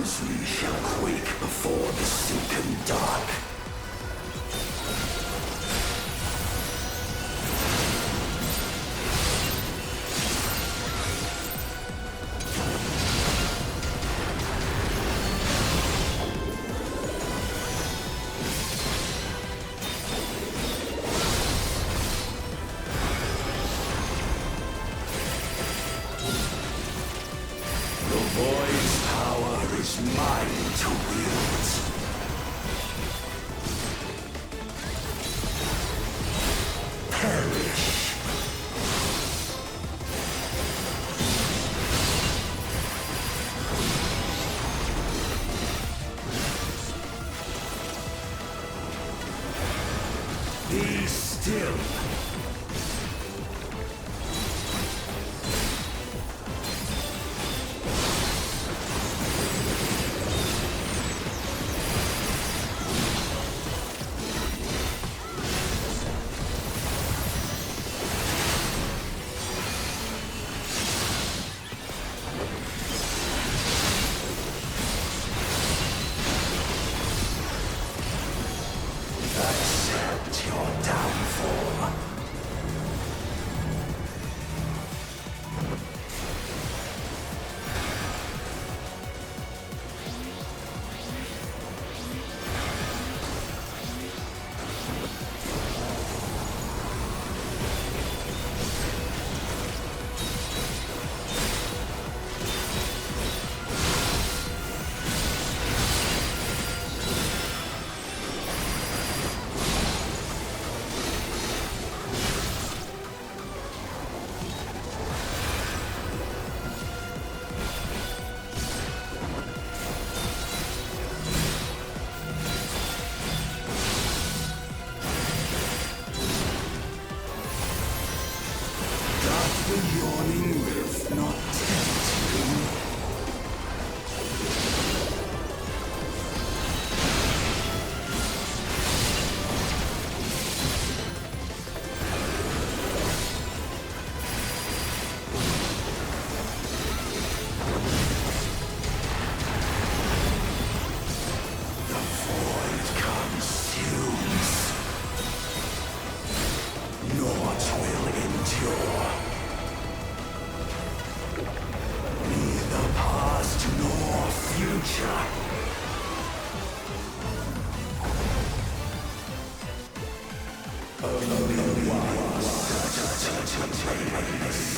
Helmsman shall quake before the silken dark. Be still. Accept your downfall. The yawning rift not tempt you. The void consumes. Naught will endure. Neither past nor future. Only one certain place.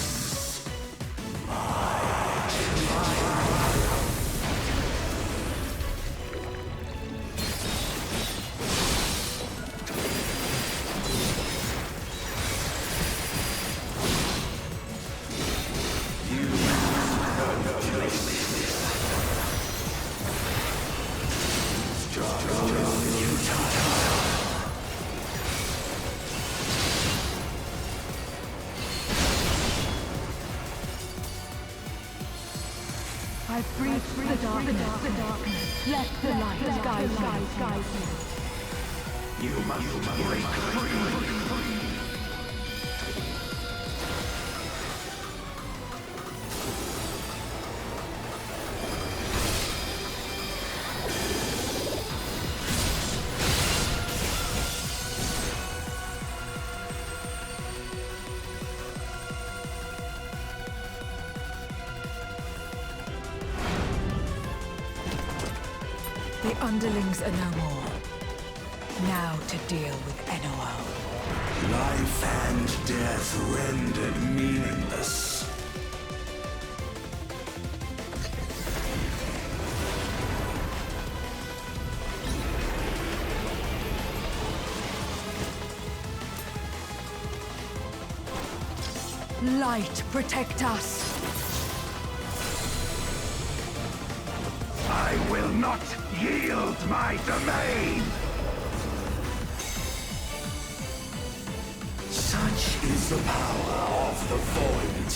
I breathe the darkness. Let the light guide you. You must break free. The underlings are no more. Now to deal with NOL. Life and death rendered meaningless. Light, protect us! I will not yield my domain! Such is the power of the Void.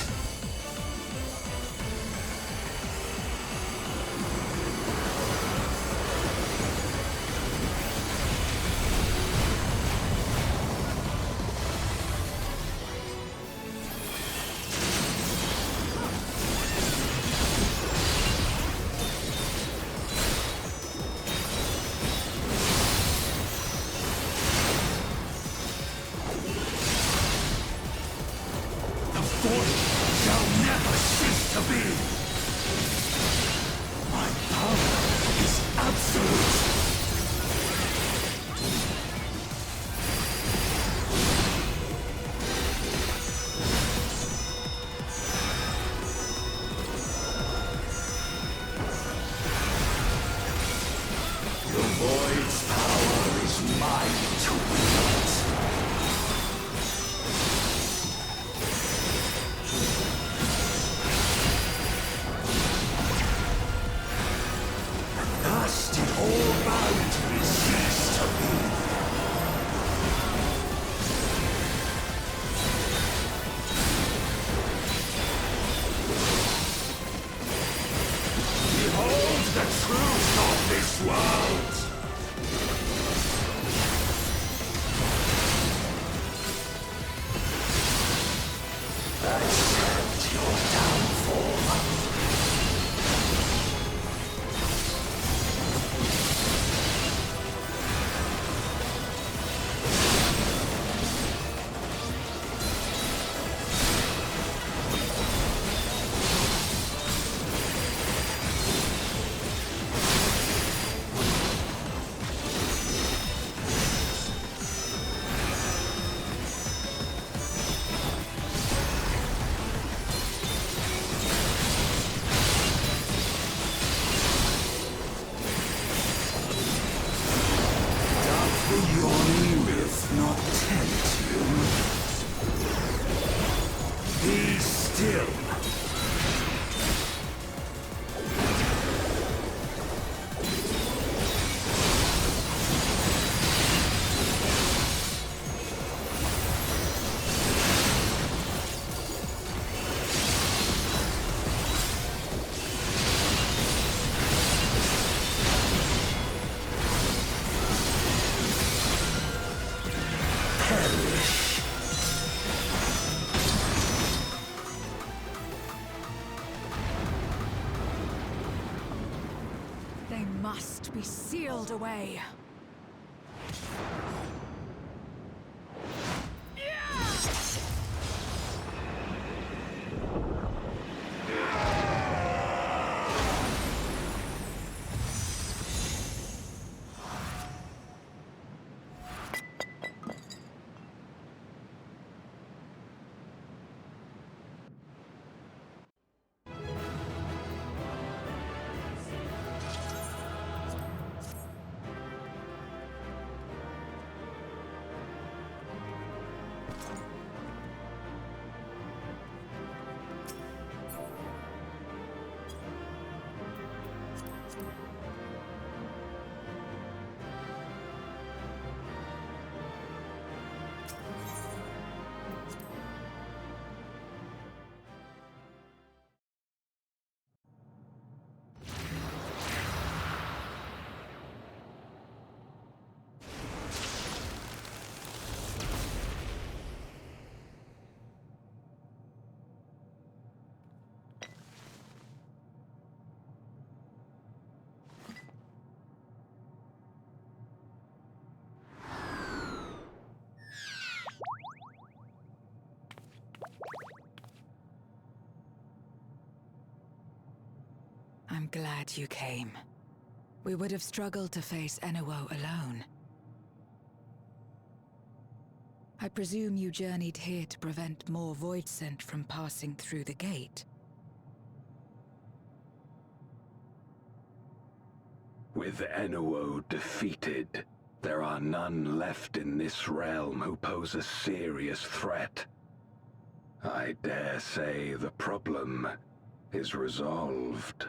The void shall never cease to be! My power is absolute! The void's power is mine to wield. Thus did all boundaries cease to be. Behold the truth of this world! Accept your downfall. Not tempt you. Be still. They must be sealed away. I'm glad you came. We would have struggled to face Enuo alone. I presume you journeyed here to prevent more Void Scent from passing through the gate. With Enuo defeated, there are none left in this realm who pose a serious threat. I dare say the problem is resolved.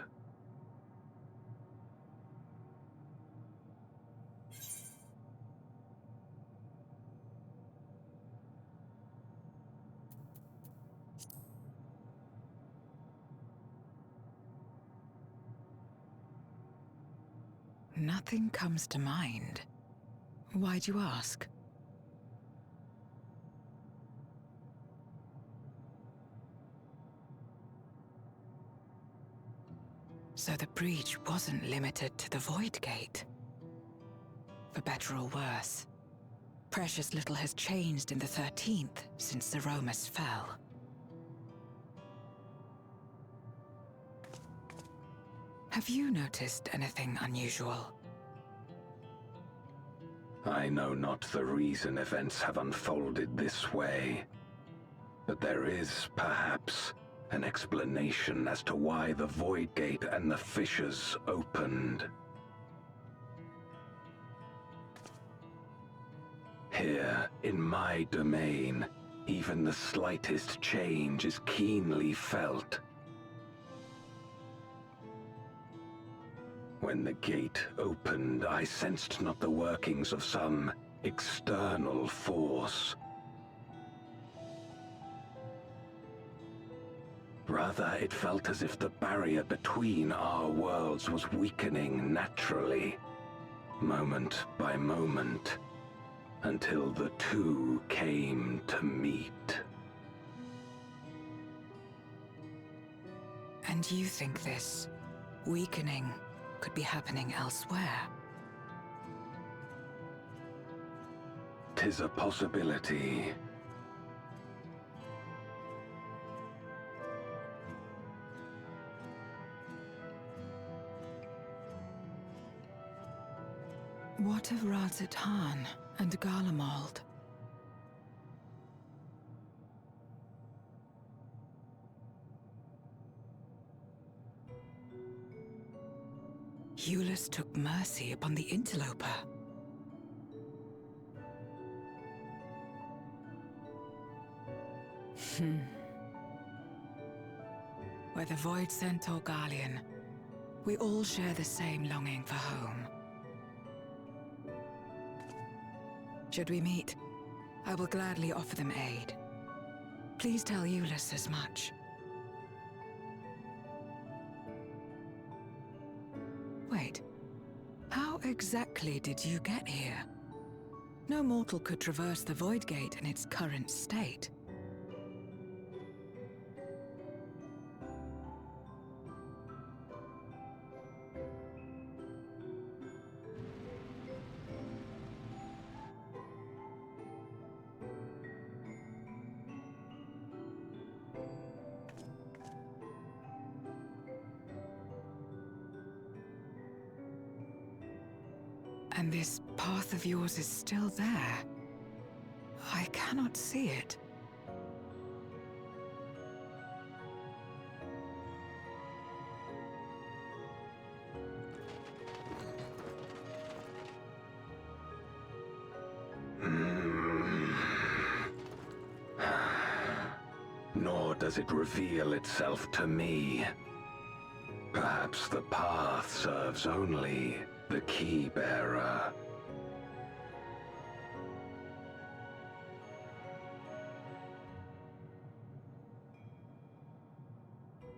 Nothing comes to mind. Why'd you ask? So the breach wasn't limited to the Void Gate. For better or worse, precious little has changed in the 13th since Zeromus fell. Have you noticed anything unusual? I know not the reason events have unfolded this way, but there is, perhaps, an explanation as to why the Void Gate and the fissures opened. Here, in my domain, even the slightest change is keenly felt. When the gate opened, I sensed not the workings of some external force. Rather, it felt as if the barrier between our worlds was weakening naturally, moment by moment, until the two came to meet. And you think this weakening could be happening elsewhere? 'Tis a possibility. What of Razat-Han and Garlemald? Eulus took mercy upon the interloper. Whether Void Sent or Garlean, we all share the same longing for home. Should we meet, I will gladly offer them aid. Please tell Eulus as much. Wait, how exactly did you get here? No mortal could traverse the Void Gate in its current state. And this path of yours is still there. I cannot see it. Nor does it reveal itself to me. Perhaps the path serves only the key bearer.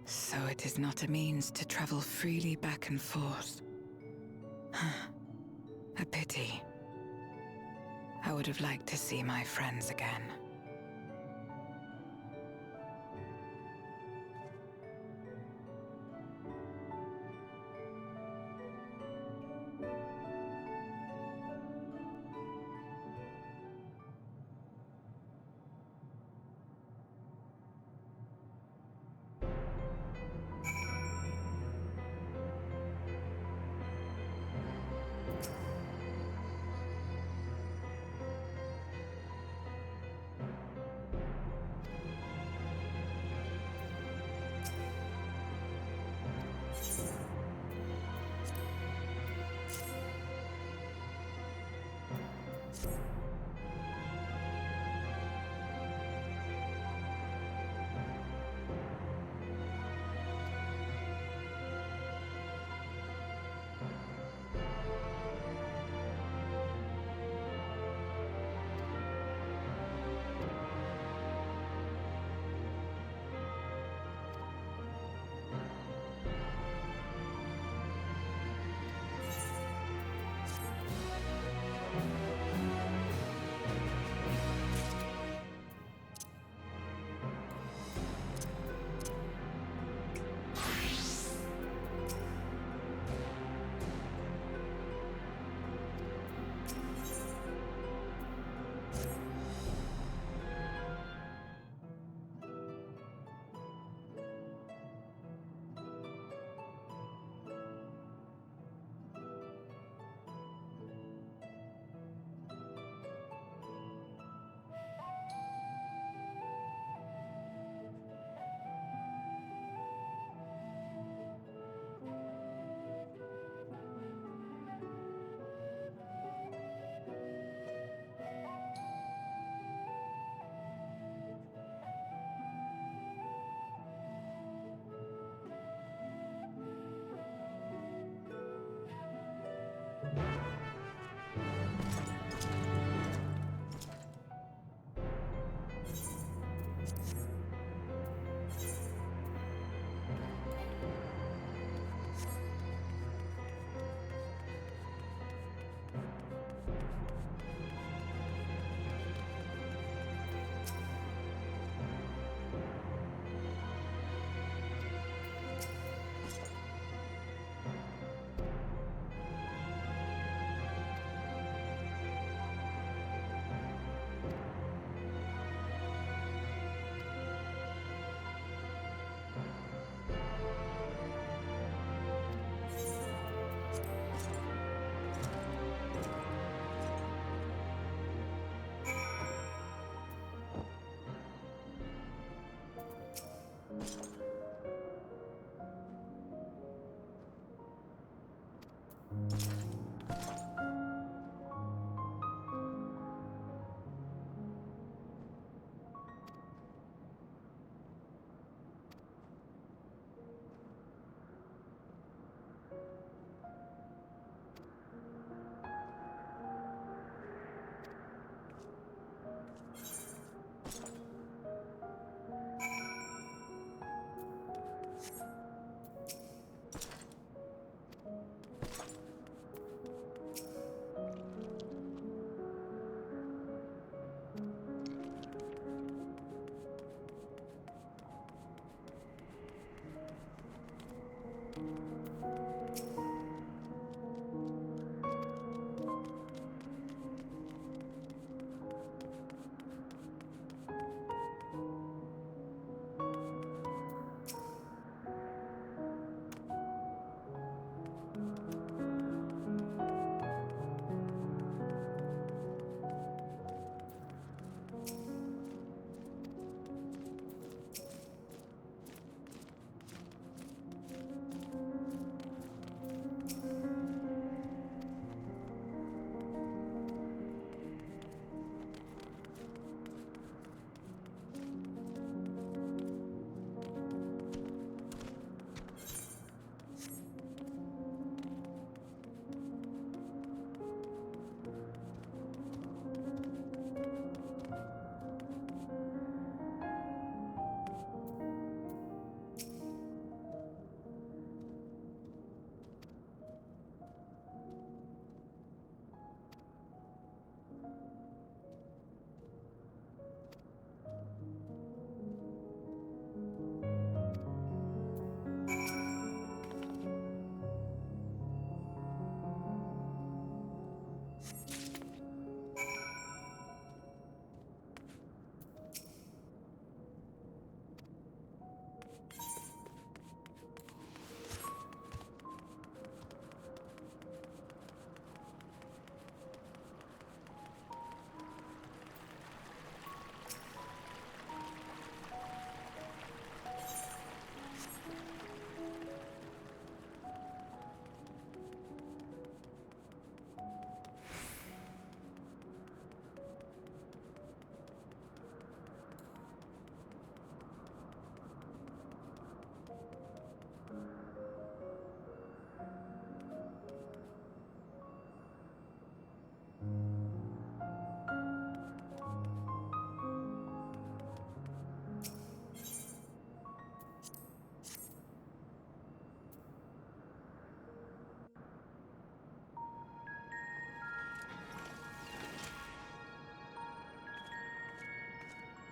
So it is not a means to travel freely back and forth. A pity. I would have liked to see my friends again.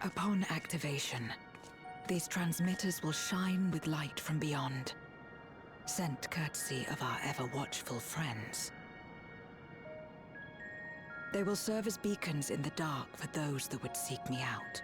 Upon activation, these transmitters will shine with light from beyond, sent courtesy of our ever-watchful friends. They will serve as beacons in the dark for those that would seek me out.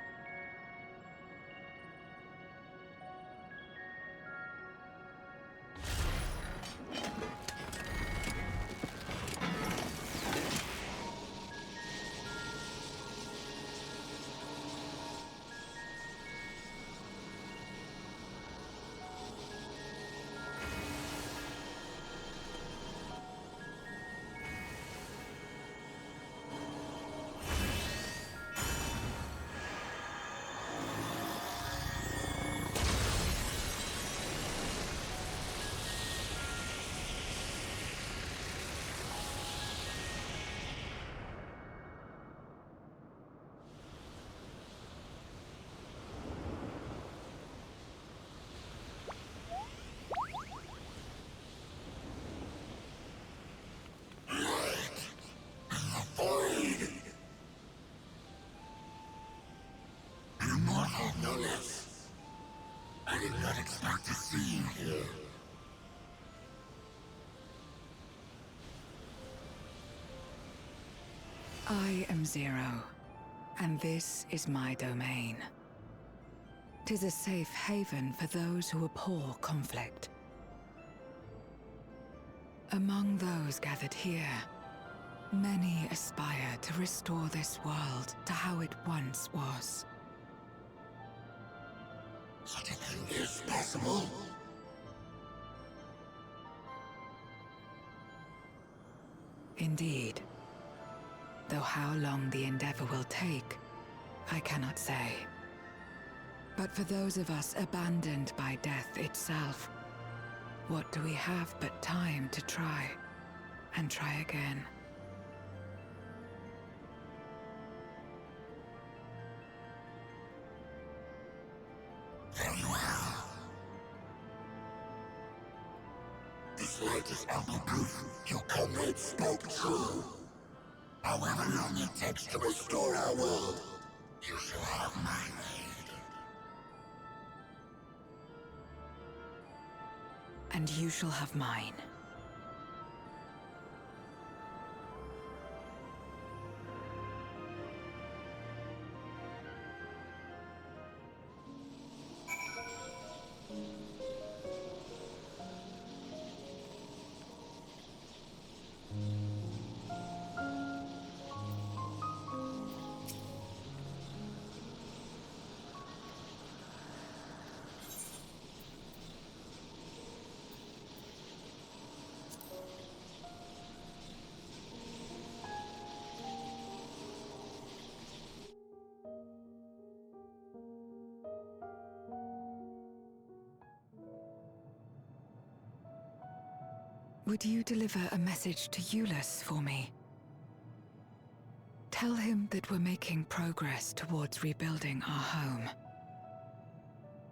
I did not expect to see you here. I am Zero, and this is my domain. 'Tis a safe haven for those who abhor conflict. Among those gathered here, many aspire to restore this world to how it once was. Such a thing is possible? Indeed. Though how long the endeavor will take, I cannot say. But for those of us abandoned by death itself, what do we have but time to try, and try again? Very well. This light is ample proof your comrade spoke true. However long it takes to restore our world, you shall have my aid. And you shall have mine. Would you deliver a message to Eulus for me? Tell him that we're making progress towards rebuilding our home.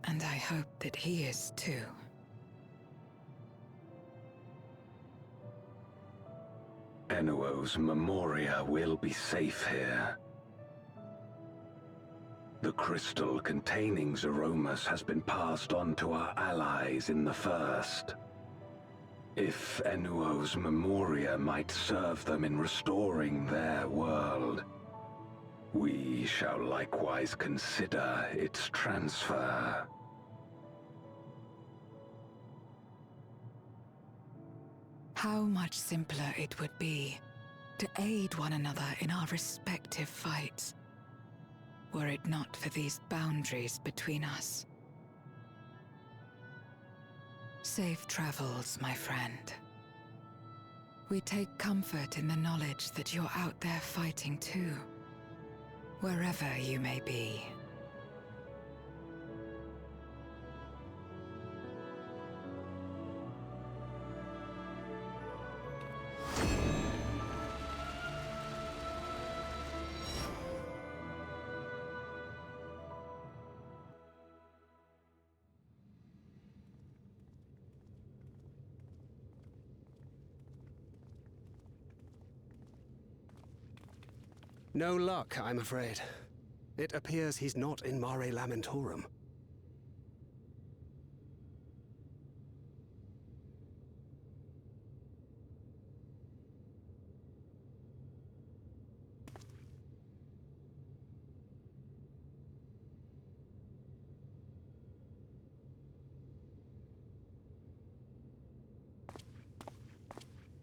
And I hope that he is too. Enuo's Memoria will be safe here. The crystal containing Zeromus has been passed on to our allies in the First. If Enuo's Memoria might serve them in restoring their world, we shall likewise consider its transfer. How much simpler it would be to aid one another in our respective fights, were it not for these boundaries between us. Safe travels, my friend. We take comfort in the knowledge that you're out there fighting too, wherever you may be. No luck, I'm afraid. It appears he's not in Mare Lamentorum.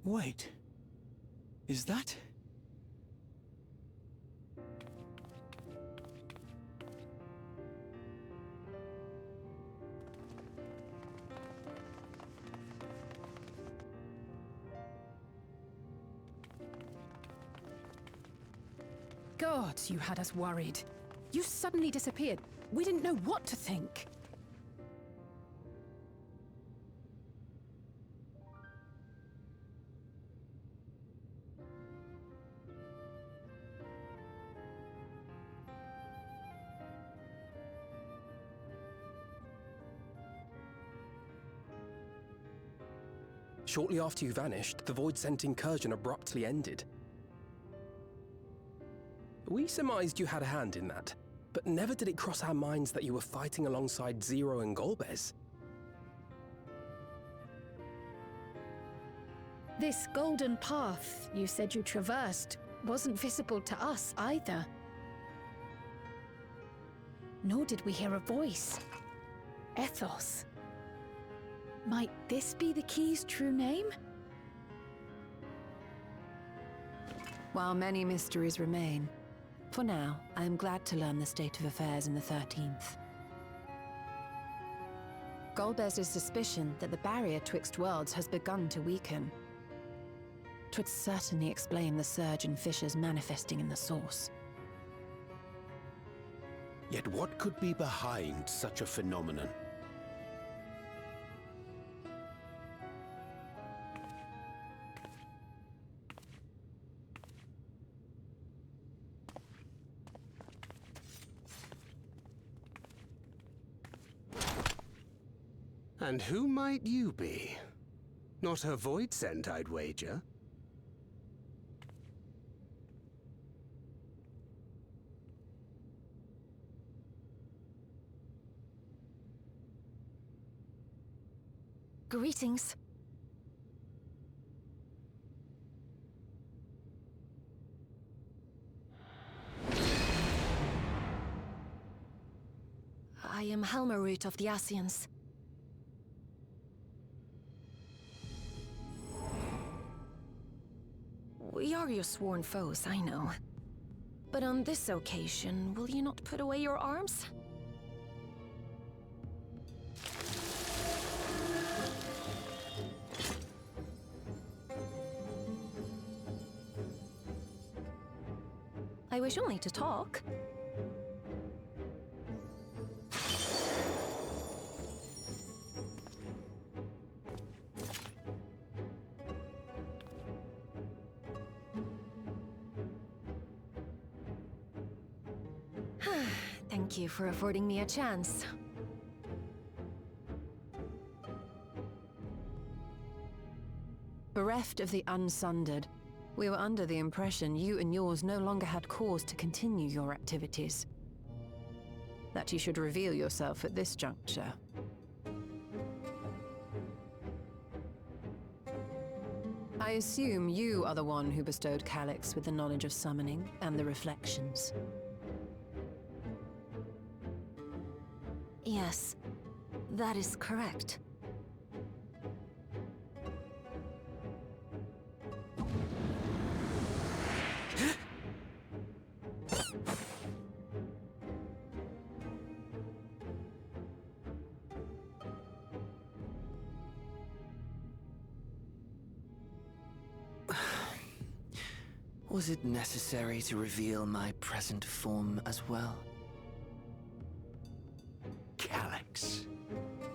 Wait. Is that... God, you had us worried. You suddenly disappeared. We didn't know what to think. Shortly after you vanished, the Void-sent incursion abruptly ended. We surmised you had a hand in that, but never did it cross our minds that you were fighting alongside Zero and Golbez. This golden path you said you traversed wasn't visible to us either. Nor did we hear a voice. Ethos. Might this be the key's true name? While many mysteries remain, for now, I am glad to learn the state of affairs in the 13th. Golbez's suspicion that the barrier twixt worlds has begun to weaken. 'Twould certainly explain the surge in fissures manifesting in the source. Yet what could be behind such a phenomenon? And who might you be? Not a Void-sent, I'd wager. Greetings. I am Helmarut of the Asians. We are your sworn foes, I know. But on this occasion, will you not put away your arms? I wish only to talk. Thank you for affording me a chance. Bereft of the Unsundered, we were under the impression you and yours no longer had cause to continue your activities. That you should reveal yourself at this juncture. I assume you are the one who bestowed Calyx with the knowledge of summoning and the reflections. Yes, that is correct. Was it necessary to reveal my present form as well? Calyx.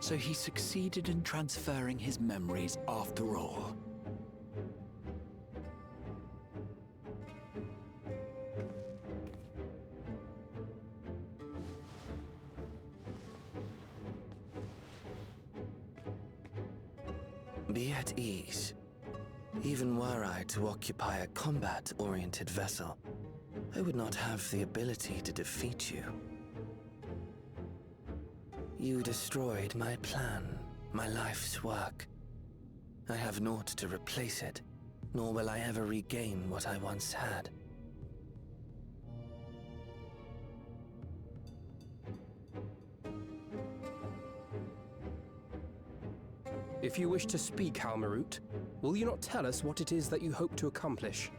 So he succeeded in transferring his memories after all. Be at ease. Even were I to occupy a combat-oriented vessel, I would not have the ability to defeat you. You destroyed my plan, my life's work. I have naught to replace it, nor will I ever regain what I once had. If you wish to speak, Halmarut, will you not tell us what it is that you hope to accomplish?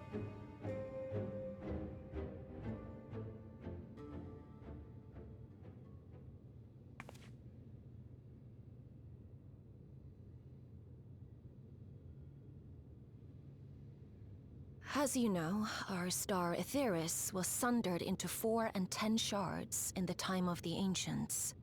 As you know, our star Aetheris was sundered into 4 and 10 shards in the time of the Ancients.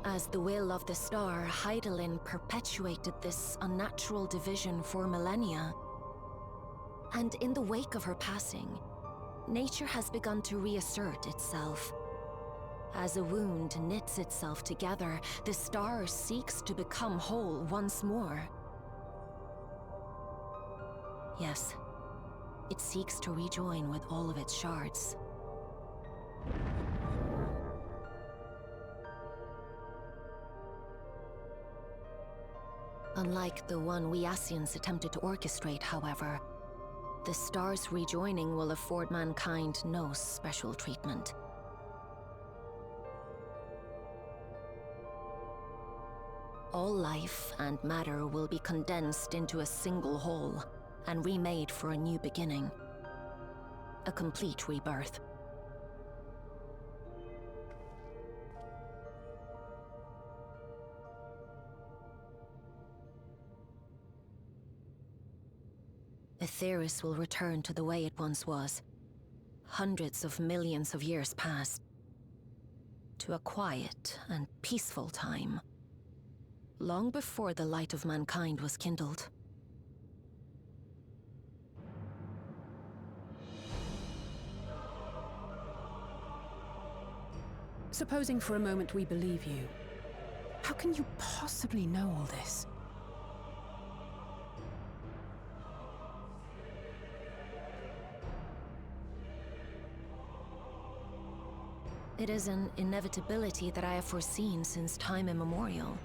As the will of the star, Hydaelyn perpetuated this unnatural division for millennia. And in the wake of her passing, nature has begun to reassert itself. As a wound knits itself together, the star seeks to become whole once more. Yes, it seeks to rejoin with all of its shards. Unlike the one we Ascians attempted to orchestrate, however, the star's rejoining will afford mankind no special treatment. All life and matter will be condensed into a single whole and remade for a new beginning. A complete rebirth. Aetheris will return to the way it once was. Hundreds of millions of years past. To a quiet and peaceful time. Long before the light of mankind was kindled. Supposing for a moment we believe you, how can you possibly know all this? It is an inevitability that I have foreseen since time immemorial.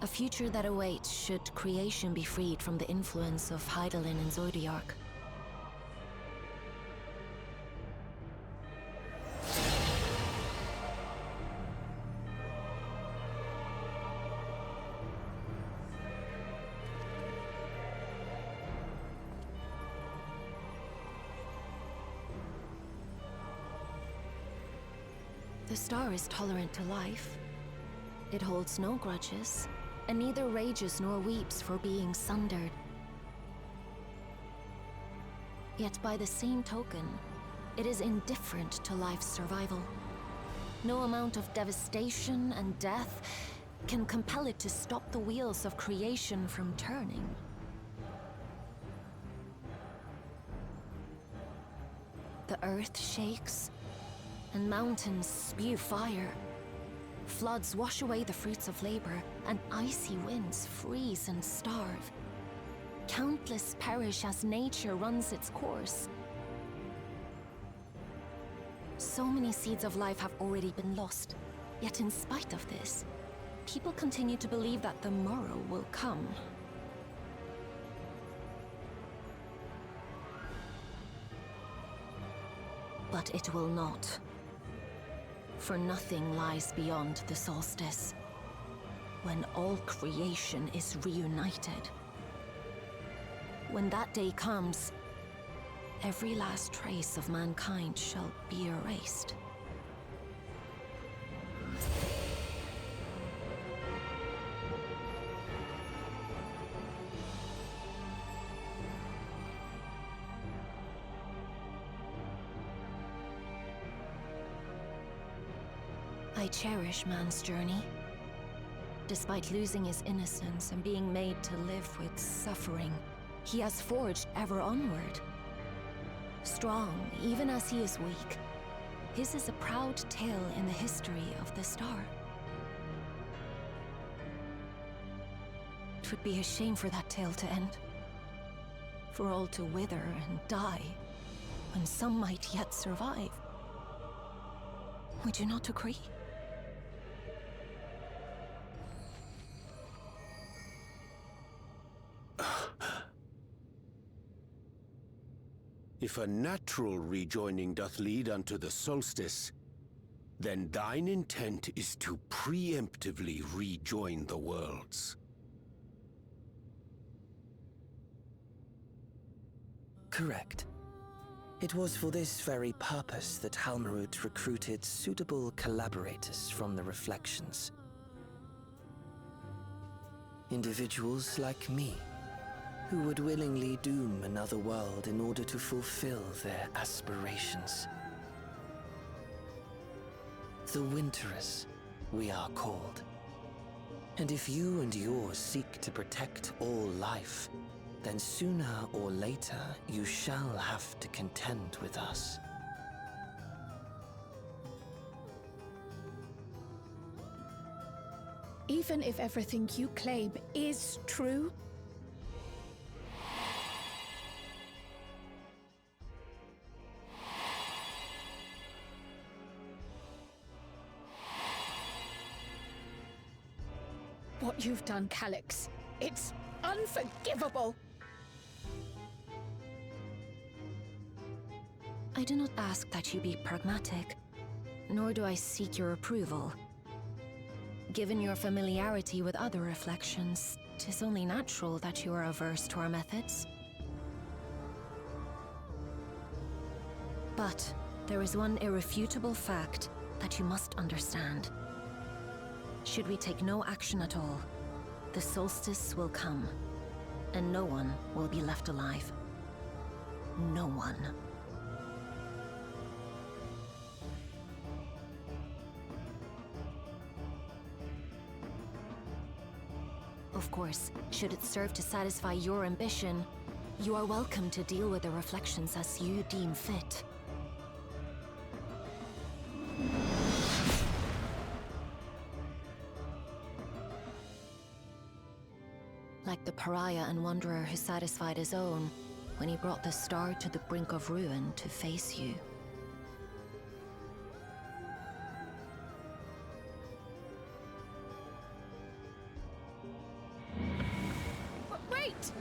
A future that awaits should creation be freed from the influence of Hydaelyn and Zodiark. The star is tolerant to life. It holds no grudges, and neither rages nor weeps for being sundered. Yet by the same token, it is indifferent to life's survival. No amount of devastation and death can compel it to stop the wheels of creation from turning. The earth shakes, and mountains spew fire. Floods wash away the fruits of labor, and icy winds freeze and starve. Countless perish as nature runs its course. So many seeds of life have already been lost. Yet in spite of this, people continue to believe that the morrow will come. But it will not. For nothing lies beyond the solstice, when all creation is reunited. When that day comes, every last trace of mankind shall be erased. I cherish man's journey. Despite losing his innocence and being made to live with suffering, he has forged ever onward. strong even as he is weak. His is a proud tale in the history of the star. It would be a shame for that tale to end. For all to wither and die, when some might yet survive. Would you not agree? If a natural rejoining doth lead unto the solstice, then thine intent is to preemptively rejoin the worlds. Correct. It was for this very purpose that Halmarut recruited suitable collaborators from the Reflections. Individuals like me, who would willingly doom another world in order to fulfill their aspirations. The Winterers, we are called. And if you and yours seek to protect all life, then sooner or later you shall have to contend with us. Even if everything you claim is true, what you've done, Calyx, it's unforgivable! I do not ask that you be pragmatic, nor do I seek your approval. Given your familiarity with other reflections, 'tis only natural that you are averse to our methods. But there is one irrefutable fact that you must understand. Should we take no action at all, the solstice will come, and no one will be left alive. No one. Of course, should it serve to satisfy your ambition, you are welcome to deal with the reflections as you deem fit. Like the pariah and wanderer who satisfied his own when he brought the star to the brink of ruin to face you. Wait!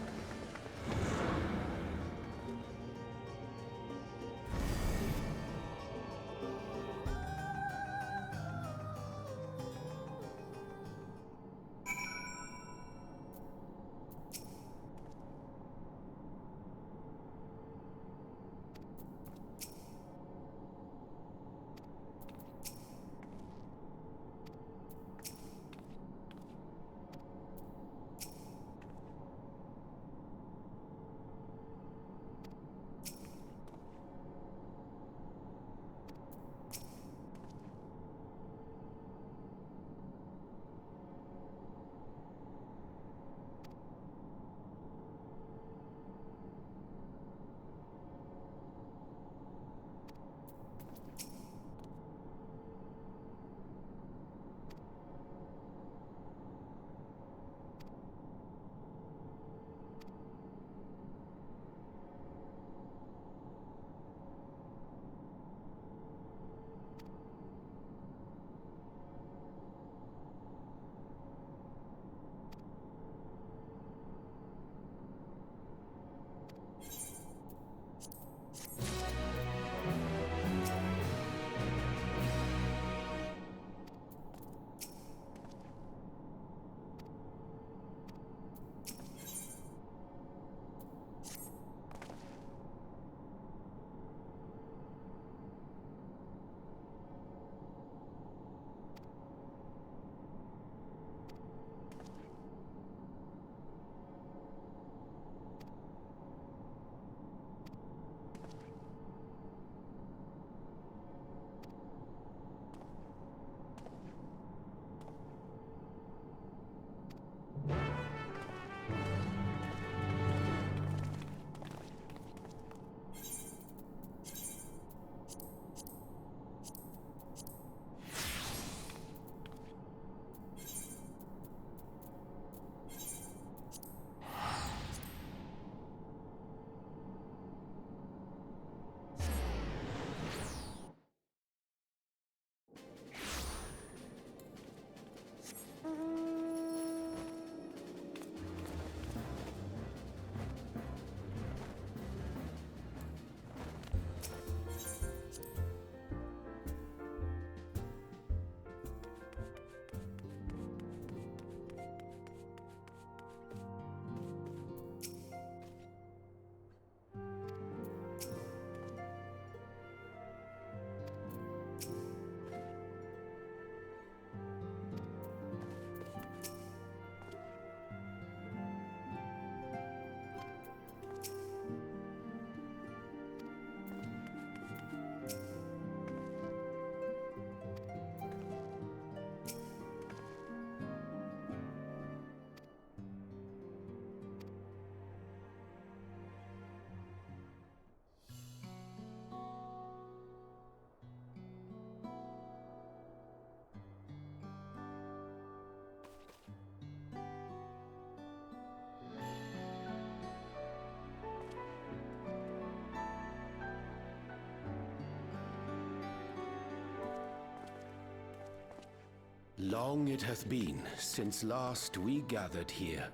Long it hath been since last we gathered here.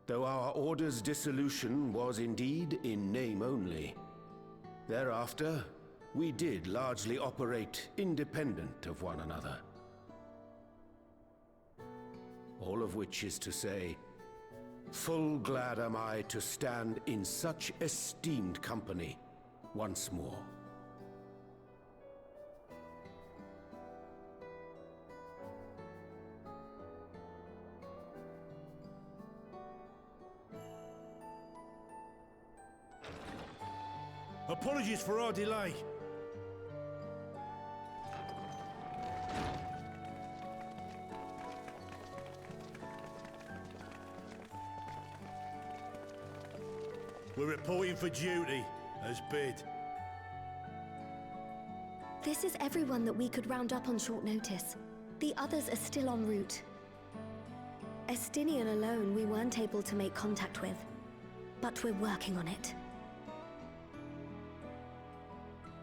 Though our order's dissolution was indeed in name only, thereafter we did largely operate independent of one another. All of which is to say, full glad am I to stand in such esteemed company once more. Apologies for our delay. We're reporting for duty, as bid. This is everyone that we could round up on short notice. The others are still en route. Estinian alone we weren't able to make contact with, but we're working on it.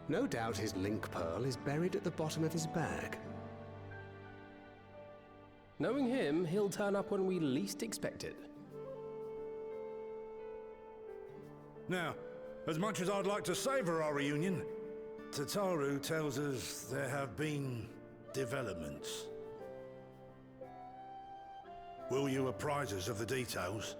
No doubt his link pearl is buried at the bottom of his bag. Knowing him, he'll turn up when we least expect it. Now, as much as I'd like to savor our reunion, Tataru tells us there have been developments. Will you apprise us of the details?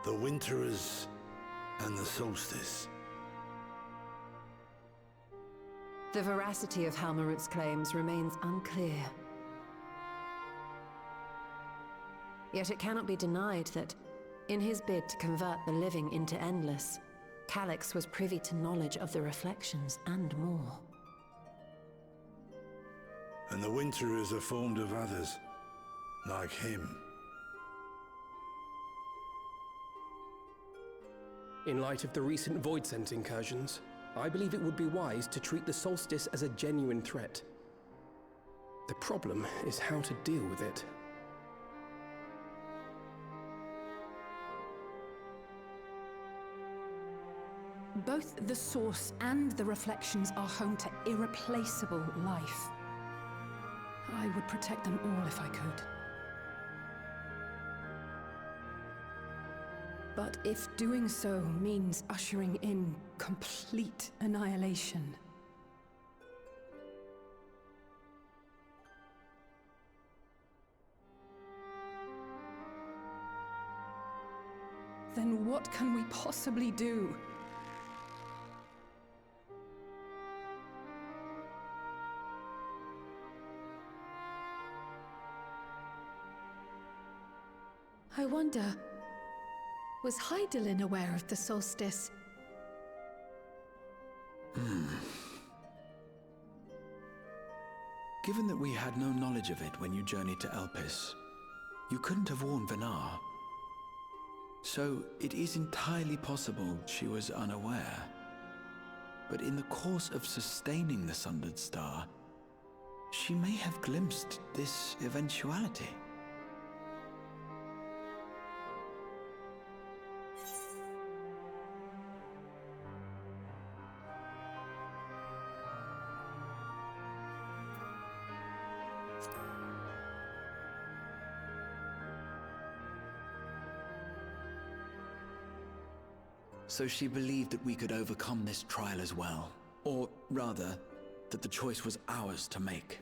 The Winterers and the Solstice. The veracity of Halmarut's claims remains unclear. Yet it cannot be denied that, in his bid to convert the living into endless, Calyx was privy to knowledge of the reflections and more. And the Winterers are formed of others, like him. In light of the recent Void Sense incursions, I believe it would be wise to treat the Solstice as a genuine threat. The problem is how to deal with it. Both the Source and the Reflections are home to irreplaceable life. I would protect them all if I could. But if doing so means ushering in complete annihilation, then what can we possibly do? I wonder, was Hydaelyn aware of the solstice? Given that we had no knowledge of it when you journeyed to Elpis, you couldn't have warned Venar. So it is entirely possible she was unaware. But in the course of sustaining the Sundered Star, she may have glimpsed this eventuality. So she believed that we could overcome this trial as well. Or rather, that the choice was ours to make.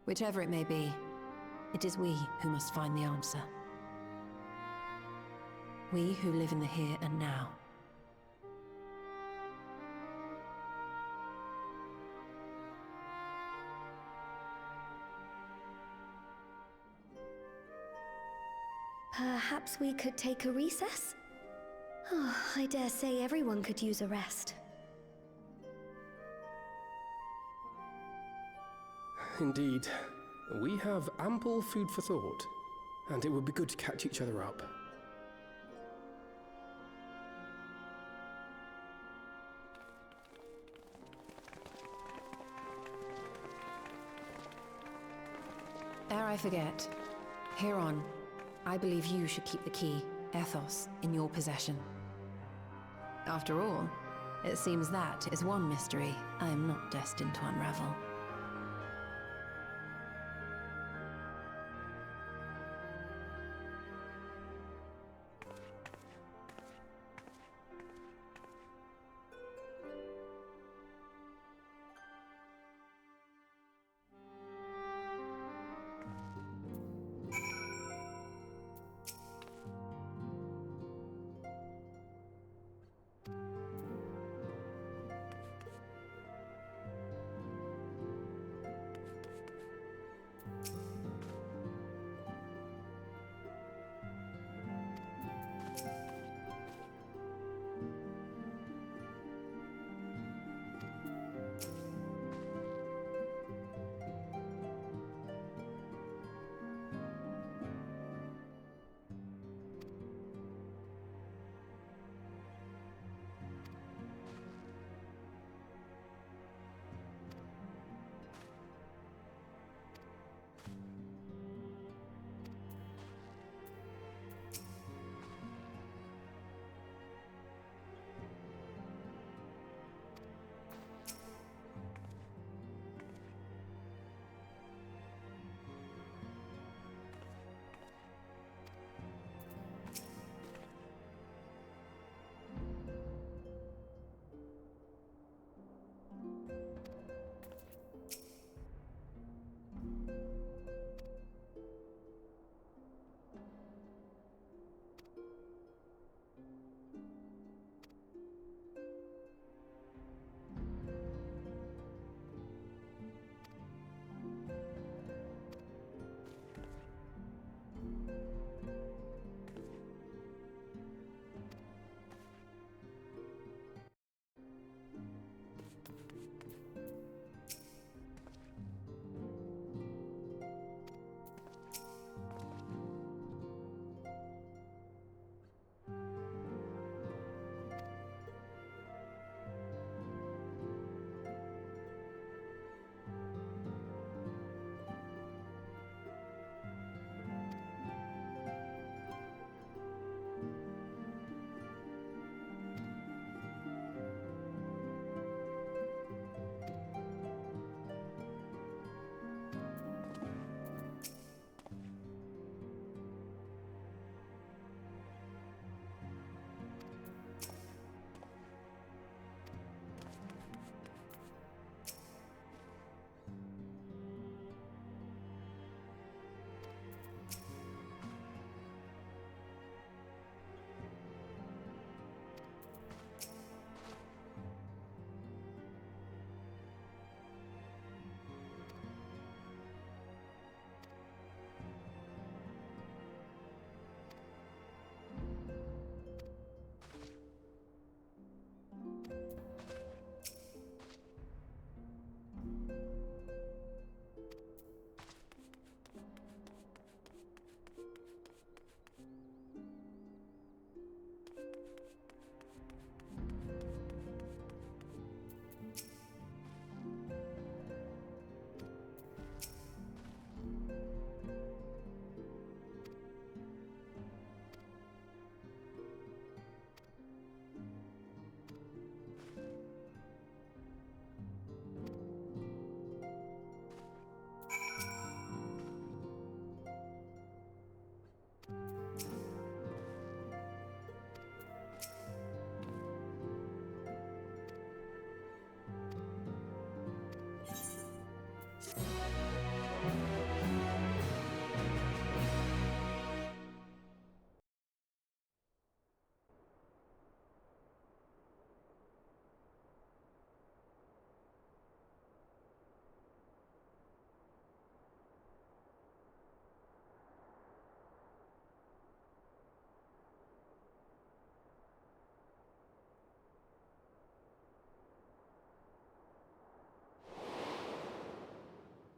Whichever it may be, it is we who must find the answer. We who live in the here and now. Perhaps Perhaps we could take a recess? Oh, I dare say everyone could use a rest. Indeed. We have ample food for thought, and it would be good to catch each other up. Ere I forget, Heron, I believe you should keep the key, Ethos, in your possession. After all, it seems that is one mystery I am not destined to unravel.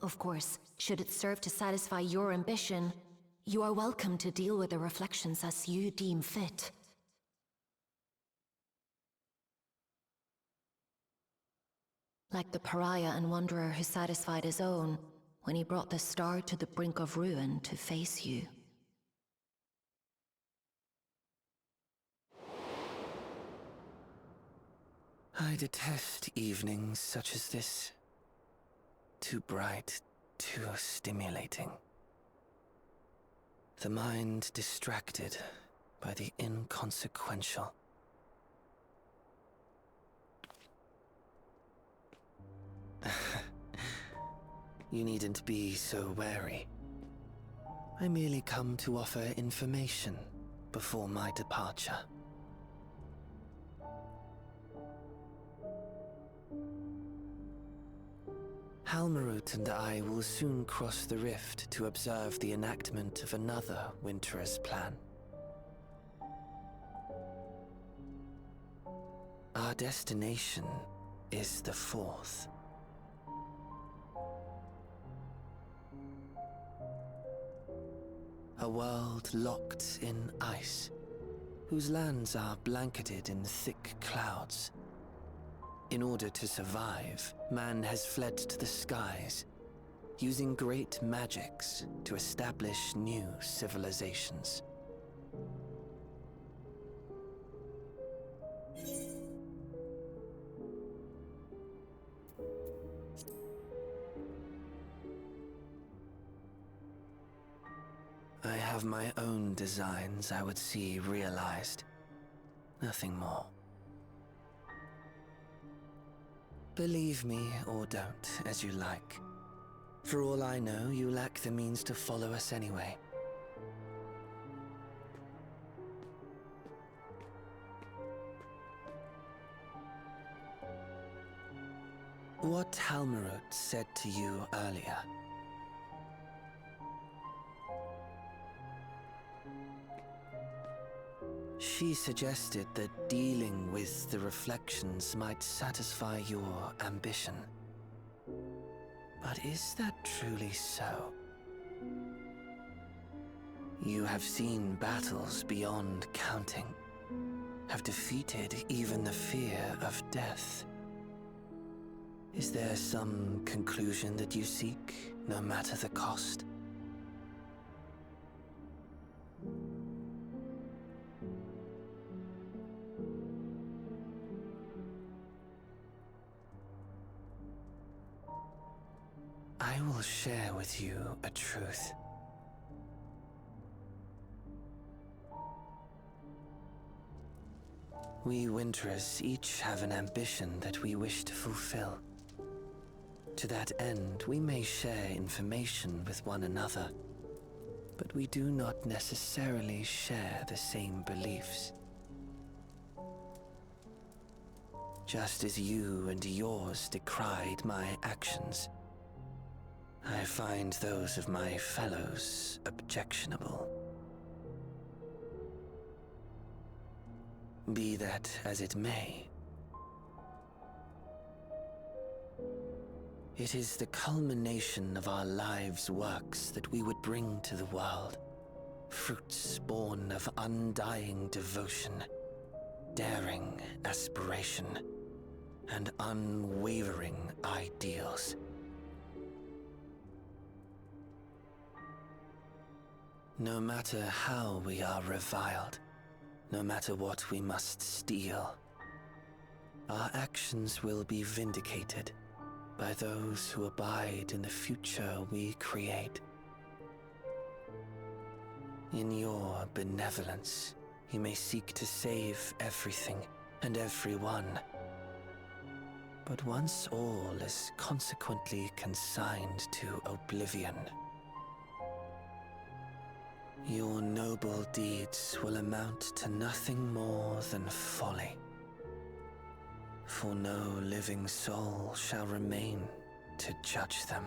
Of course, should it serve to satisfy your ambition, you are welcome to deal with the reflections as you deem fit. Like the pariah and wanderer who satisfied his own when he brought the star to the brink of ruin to face you. I detest evenings such as this. Too bright, too stimulating. The mind distracted by the inconsequential. You needn't be so wary. I merely come to offer information before my departure. Halmarut and I will soon cross the rift to observe the enactment of another Winter's plan. Our destination is the fourth. A world locked in ice, whose lands are blanketed in thick clouds. In order to survive, man has fled to the skies, using great magics to establish new civilizations. I have my own designs I would see realized. Nothing more. Believe me or don't, as you like. For all I know, you lack the means to follow us anyway. What Halmarut said to you earlier. She suggested that dealing with the reflections might satisfy your ambition. But is that truly so? You have seen battles beyond counting, have defeated even the fear of death. Is there some conclusion that you seek, no matter the cost? I will share with you a truth. We Winterers each have an ambition that we wish to fulfill. To that end, we may share information with one another, but we do not necessarily share the same beliefs. Just as you and yours decried my actions, I find those of my fellows objectionable. Be that as it may, it is the culmination of our lives' works that we would bring to the world, fruits born of undying devotion, daring aspiration, and unwavering ideals. No matter how we are reviled, no matter what we must steal, our actions will be vindicated by those who abide in the future we create. In your benevolence, you may seek to save everything and everyone. But once all is consequently consigned to oblivion, your noble deeds will amount to nothing more than folly. For no living soul shall remain to judge them.